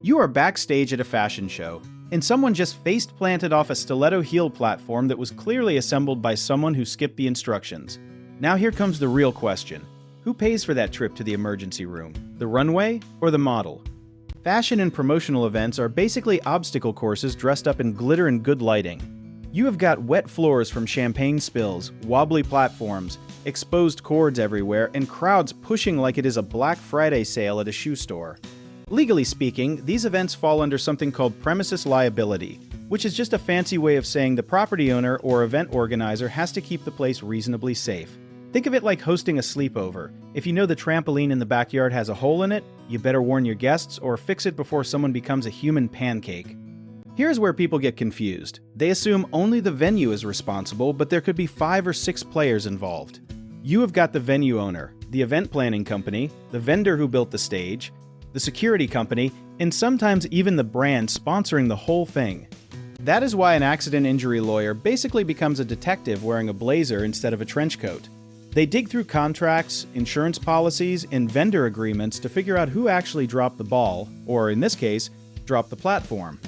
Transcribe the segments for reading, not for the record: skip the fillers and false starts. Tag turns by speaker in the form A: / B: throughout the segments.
A: You are backstage at a fashion show, and someone just face-planted off a stiletto heel platform that was clearly assembled by someone who skipped the instructions. Now here comes the real question. Who pays for that trip to the emergency room? The runway or the model? Fashion and promotional events are basically obstacle courses dressed up in glitter and good lighting. You have got wet floors from champagne spills, wobbly platforms, exposed cords everywhere, and crowds pushing like it is a Black Friday sale at a shoe store. Legally speaking, these events fall under something called premises liability, which is just a fancy way of saying the property owner or event organizer has to keep the place reasonably safe. Think of it like hosting a sleepover. If you know the trampoline in the backyard has a hole in it, you better warn your guests or fix it before someone becomes a human pancake. Here's where people get confused. They assume only the venue is responsible, but there could be 5 or 6 players involved. You have got the venue owner, the event planning company, the vendor who built the stage, the security company, and sometimes even the brand sponsoring the whole thing. That is why an accident injury lawyer basically becomes a detective wearing a blazer instead of a trench coat. They dig through contracts, insurance policies, and vendor agreements to figure out who actually dropped the ball, or in this case, dropped the platform.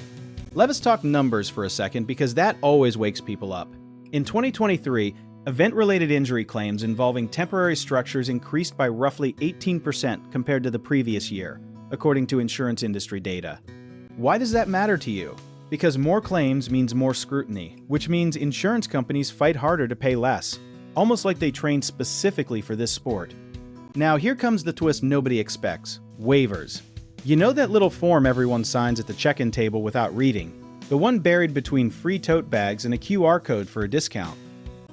A: Let us talk numbers for a second because that always wakes people up. In 2023, event-related injury claims involving temporary structures increased by roughly 18% compared to the previous year, according to insurance industry data. Why does that matter to you? Because more claims means more scrutiny, which means insurance companies fight harder to pay less, almost like they trained specifically for this sport. Now here comes the twist nobody expects: waivers. You know that little form everyone signs at the check-in table without reading? The one buried between free tote bags and a QR code for a discount.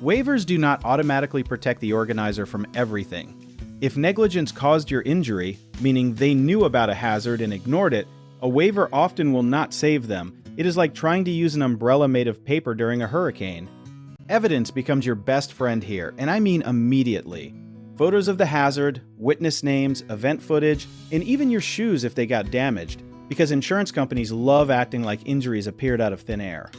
A: Waivers do not automatically protect the organizer from everything. If negligence caused your injury, meaning they knew about a hazard and ignored it, a waiver often will not save them. It is like trying to use an umbrella made of paper during a hurricane. Evidence becomes your best friend here, and I mean immediately. Photos of the hazard, witness names, event footage, and even your shoes if they got damaged, because insurance companies love acting like injuries appeared out of thin air.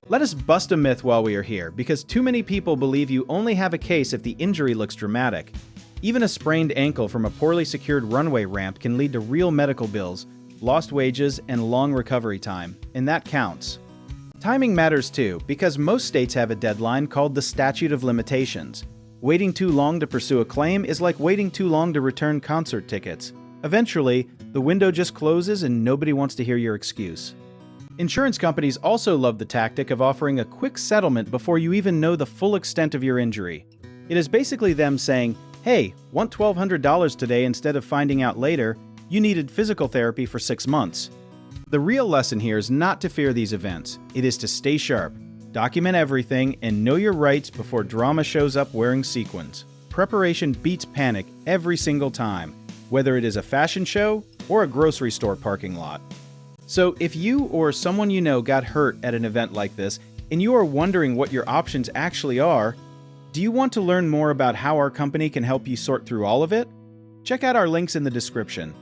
A: Let us bust a myth while we are here, because too many people believe you only have a case if the injury looks dramatic. Even a sprained ankle from a poorly secured runway ramp can lead to real medical bills, lost wages, and long recovery time, and that counts. Timing matters too, because most states have a deadline called the statute of limitations. Waiting too long to pursue a claim is like waiting too long to return concert tickets. Eventually, the window just closes and nobody wants to hear your excuse. Insurance companies also love the tactic of offering a quick settlement before you even know the full extent of your injury. It is basically them saying, "Hey, want $1,200 today instead of finding out later you needed physical therapy for 6 months." The real lesson here is not to fear these events. It is to stay sharp, document everything, and know your rights before drama shows up wearing sequins. Preparation beats panic every single time, whether it is a fashion show or a grocery store parking lot. So if you or someone you know got hurt at an event like this, and you are wondering what your options actually are, do you want to learn more about how our company can help you sort through all of it? Check out our links in the description.